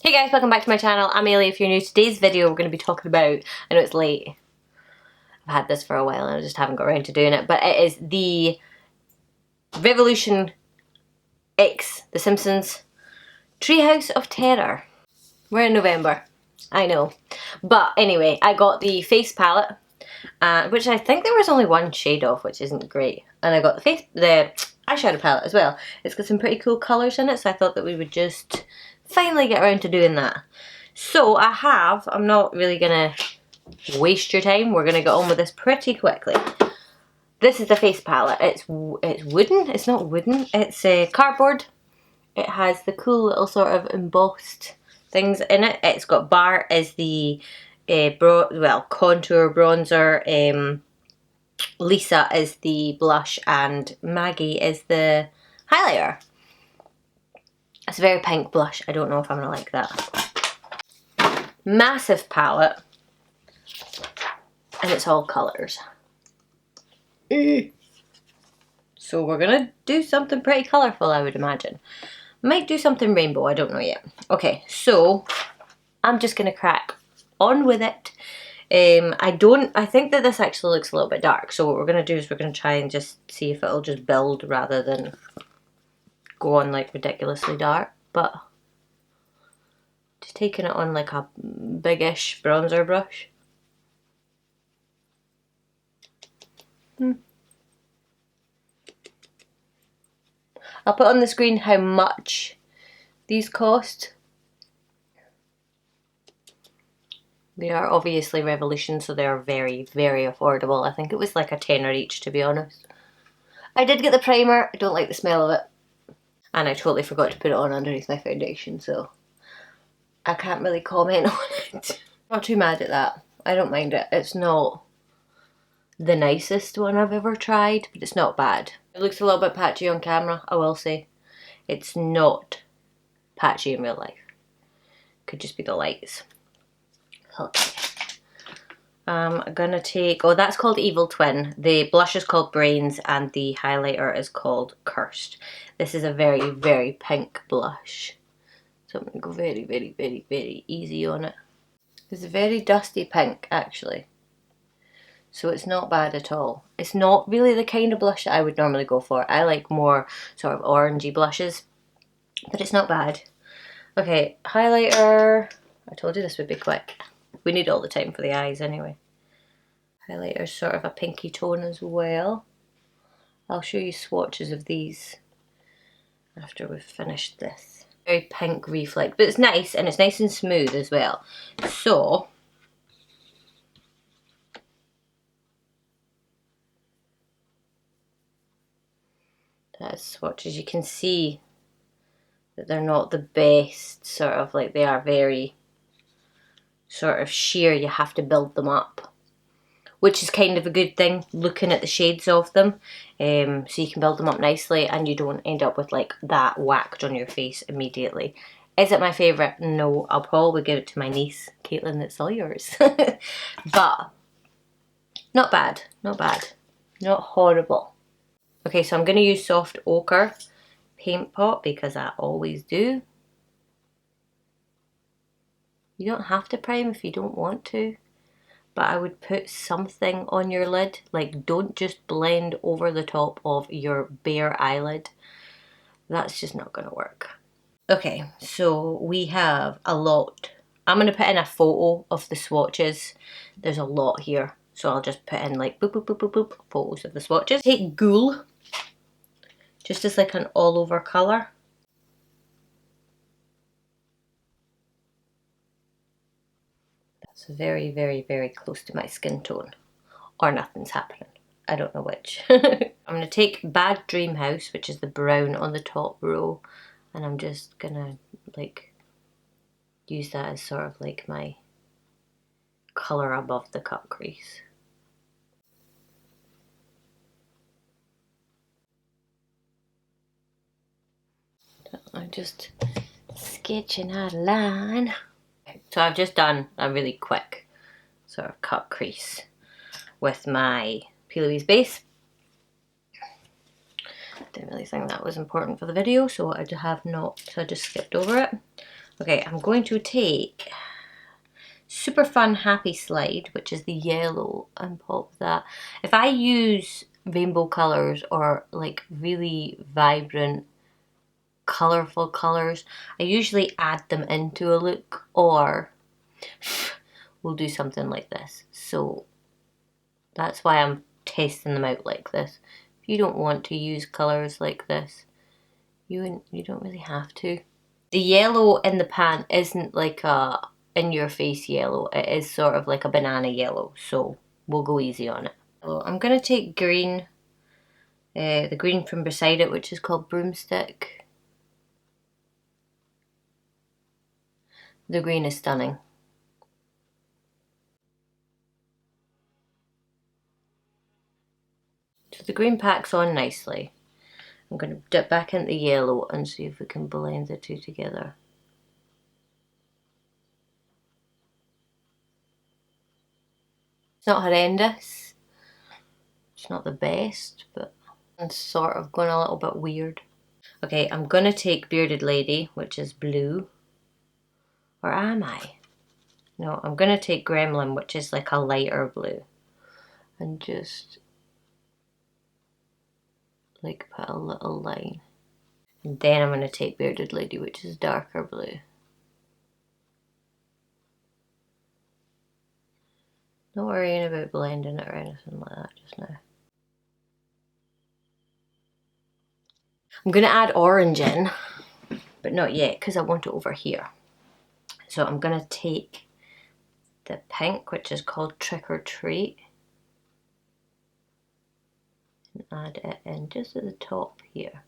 Hey guys, welcome back to my channel. I'm Ailey. If you're new, today's video we're going to be talking about, I know it's late, I've had this for a while and I just haven't got around to doing it, but it is the Revolution X, The Simpsons Treehouse of Terror. We're in November, I know. But anyway, I got the face palette, which I think there was only one shade of, which isn't great. And I got the eyeshadow palette as well. It's got some pretty cool colours in it, so I thought that we would just finally get around to doing that. So I'm not really gonna waste your time, we're gonna get on with this pretty quickly. This is the face palette. It's wooden, it's not wooden, it's cardboard. It has the cool little sort of embossed things in it. It's got Bar as the contour bronzer, Lisa is the blush, and Maggie is the highlighter. It's a very pink blush. I don't know if I'm gonna like that. Massive palette, and it's all colours. So we're gonna do something pretty colourful, I would imagine. Might do something rainbow, I don't know yet. Okay, so I'm just gonna crack on with it. I think that this actually looks a little bit dark, so what we're gonna do is we're gonna try and just see if it'll just build rather than go on like ridiculously dark. But just taking it on like a biggish bronzer brush. I'll put on the screen how much these cost. They are obviously Revolution, so they are very, very affordable. I think it was like a tenner each, to be honest. I did get the primer. I don't like the smell of it. And I totally forgot to put it on underneath my foundation, so I can't really comment on it. Not too mad at that. I don't mind it. It's not the nicest one I've ever tried, but it's not bad. It looks a little bit patchy on camera, I will say. It's not patchy in real life. Could just be the lights. Okay. I'm gonna take, oh, that's called Evil Twin. The blush is called Brains and the highlighter is called Cursed. This is a very, very pink blush. So I'm gonna go very, very, very, very easy on it. It's a very dusty pink, actually. So it's not bad at all. It's not really the kind of blush that I would normally go for. I like more sort of orangey blushes, but it's not bad. Okay, highlighter. I told you this would be quick. We need all the time for the eyes anyway. Highlighter's sort of a pinky tone as well. I'll show you swatches of these after we've finished this. Very pink reflect, but it's nice, and it's nice and smooth as well. So that's swatches. You can see that they're not the best, sort of like they are very sort of sheer. You have to build them up, which is kind of a good thing, looking at the shades of them. So you can build them up nicely and you don't end up with like that whacked on your face immediately. Is it my favourite? No, I'll probably give it to my niece. Caitlin, it's all yours. But not bad, not bad, not horrible. Okay, so I'm going to use Soft Ochre Paint Pot because I always do. You don't have to prime if you don't want to, but I would put something on your lid. Like, don't just blend over the top of your bare eyelid. That's just not going to work. Okay, so we have a lot. I'm going to put in a photo of the swatches. There's a lot here, so I'll just put in like boop, boop, boop, boop, boop, photos of the swatches. Take Ghoul, just as like an all over colour. That's very, very, very close to my skin tone. Or nothing's happening. I don't know which. I'm going to take Bad Dream House, which is the brown on the top row, and I'm just going to like use that as sort of like my colour above the cut crease. I'm just sketching out a line. So I've just done a really quick sort of cut crease with my P. Louise base. Didn't really think that was important for the video, so I have not, so I just skipped over it. Okay, I'm going to take Super Fun Happy Slide, which is the yellow, and pop that. If I use rainbow colours or like really vibrant, colourful colours, I usually add them into a look, or we'll do something like this. So that's why I'm testing them out like this. If you don't want to use colours like this, you don't really have to. The yellow in the pan isn't like a in your face yellow. It is sort of like a banana yellow, so we'll go easy on it. So I'm gonna take green, the green from beside it, which is called Broomstick. The green is stunning. So the green packs on nicely. I'm gonna dip back into the yellow and see if we can blend the two together. It's not horrendous. It's not the best, but it's sort of going a little bit weird. Okay, I'm gonna take Bearded Lady, which is blue. Or am I? No, I'm gonna take Gremlin, which is like a lighter blue. And just like put a little line. And then I'm gonna take Bearded Lady, which is darker blue. Not worrying about blending it or anything like that just now. I'm gonna add orange in, but not yet because I want it over here. So I'm gonna take the pink, which is called Trick or Treat, and add it in just at the top here.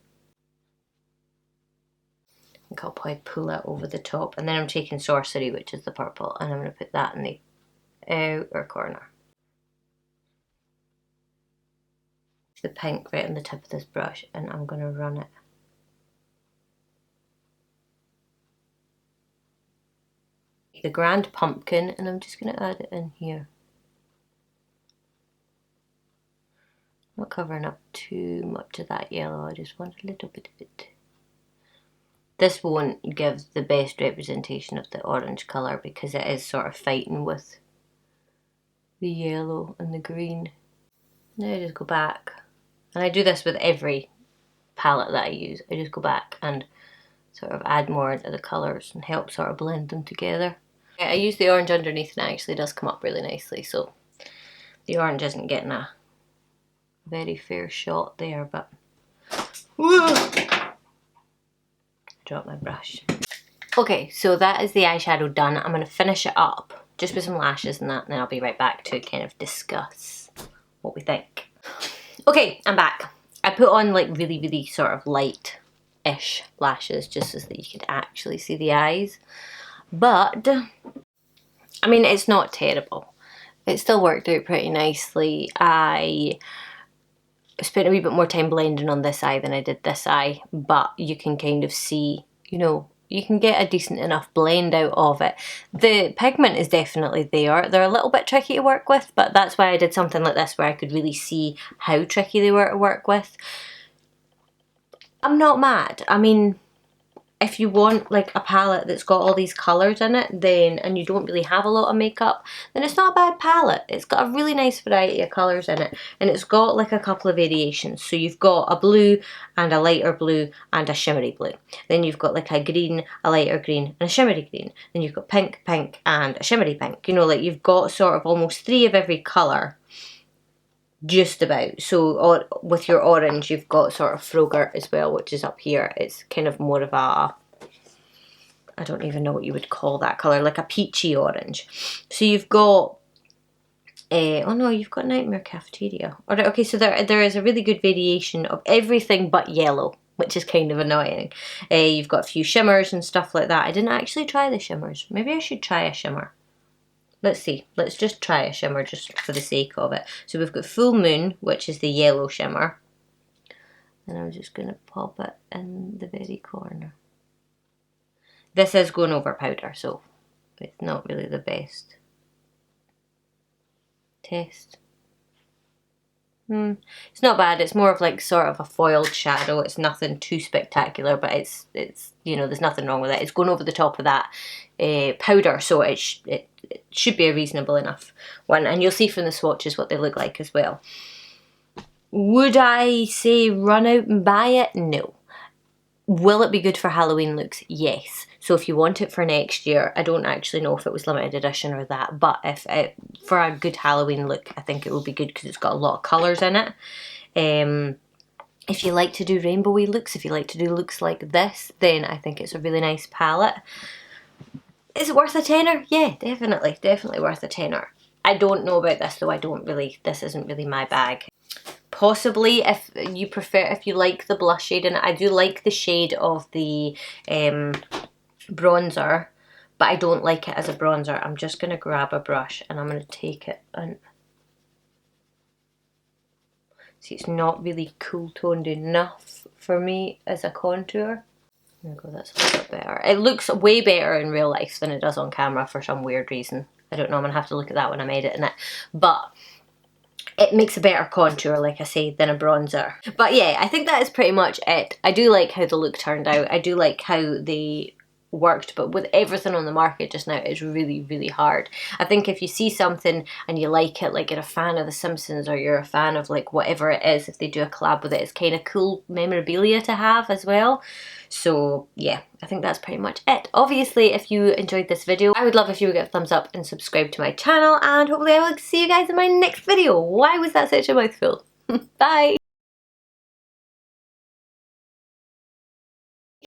I think I'll probably pull it over the top, and then I'm taking Sorcery, which is the purple, and I'm gonna put that in the outer corner. The pink right on the tip of this brush, and I'm gonna run it. The Grand Pumpkin, and I'm just gonna add it in here. Not covering up too much of that yellow, I just want a little bit of it. This won't give the best representation of the orange colour because it is sort of fighting with the yellow and the green. Now I just go back, and I do this with every palette that I use. I just go back and sort of add more into the colours and help sort of blend them together. I use the orange underneath and it actually does come up really nicely, so the orange isn't getting a very fair shot there, but drop my brush. Okay, so that is the eyeshadow done. I'm going to finish it up just with some lashes and that, and then I'll be right back to kind of discuss what we think. Okay, I'm back. I put on like really, really sort of light-ish lashes just so that you could actually see the eyes. But, I mean, it's not terrible. It still worked out pretty nicely. I spent a wee bit more time blending on this eye than I did this eye, but you can kind of see, you know, you can get a decent enough blend out of it. The pigment is definitely there. They're a little bit tricky to work with, but that's why I did something like this where I could really see how tricky they were to work with. I'm not mad. I mean, if you want like a palette that's got all these colours in it, then, and you don't really have a lot of makeup, then it's not a bad palette. It's got a really nice variety of colours in it, and it's got like a couple of variations. So you've got a blue and a lighter blue and a shimmery blue. Then you've got like a green, a lighter green and a shimmery green. Then you've got pink, pink and a shimmery pink. You know, like you've got sort of almost 3 of every colour. Just about. So with your orange you've got sort of Frogurt as well, which is up here. It's kind of more of a, I don't even know what you would call that colour, like a peachy orange. So you've got oh no, you've got Nightmare Cafeteria. Alright, okay, so there is a really good variation of everything but yellow, which is kind of annoying. You've got a few shimmers and stuff like that. I didn't actually try the shimmers. Maybe I should try a shimmer. Let's see. Let's just try a shimmer just for the sake of it. So we've got Full Moon, which is the yellow shimmer. And I'm just going to pop it in the very corner. This is going over powder, so it's not really the best. Test. It's not bad. It's more of like sort of a foiled shadow. It's nothing too spectacular, but it's you know, there's nothing wrong with it. It's going over the top of that powder, so it should be a reasonable enough one. And you'll see from the swatches what they look like as well. Would I say run out and buy it? No. Will it be good for Halloween looks? Yes. So if you want it for next year, I don't actually know if it was limited edition or that, but if for a good Halloween look, I think it will be good because it's got a lot of colours in it. If you like to do rainbowy looks, if you like to do looks like this, then I think it's a really nice palette. Is it worth a tenner? Yeah, definitely. Definitely worth a tenner. I don't know about this though. This isn't really my bag. Possibly if you prefer, if you like the blush shade in it. I do like the shade of the bronzer, but I don't like it as a bronzer. I'm just going to grab a brush and I'm going to take it and see, it's not really cool toned enough for me as a contour. There we go, that's a little bit better. It looks way better in real life than it does on camera for some weird reason. I don't know, I'm going to have to look at that when I'm editing it. But it makes a better contour, like I say, than a bronzer. But yeah, I think that is pretty much it. I do like how the look turned out. I do like how they worked, but with everything on the market just now, it's really, really hard. I think if you see something and you like it, like you're a fan of The Simpsons or you're a fan of like whatever it is, if they do a collab with it, it's kind of cool memorabilia to have as well. So yeah, I think that's pretty much it. Obviously, if you enjoyed this video, I would love if you would get a thumbs up and subscribe to my channel, and hopefully I will see you guys in my next video. Why was that such a mouthful? Bye!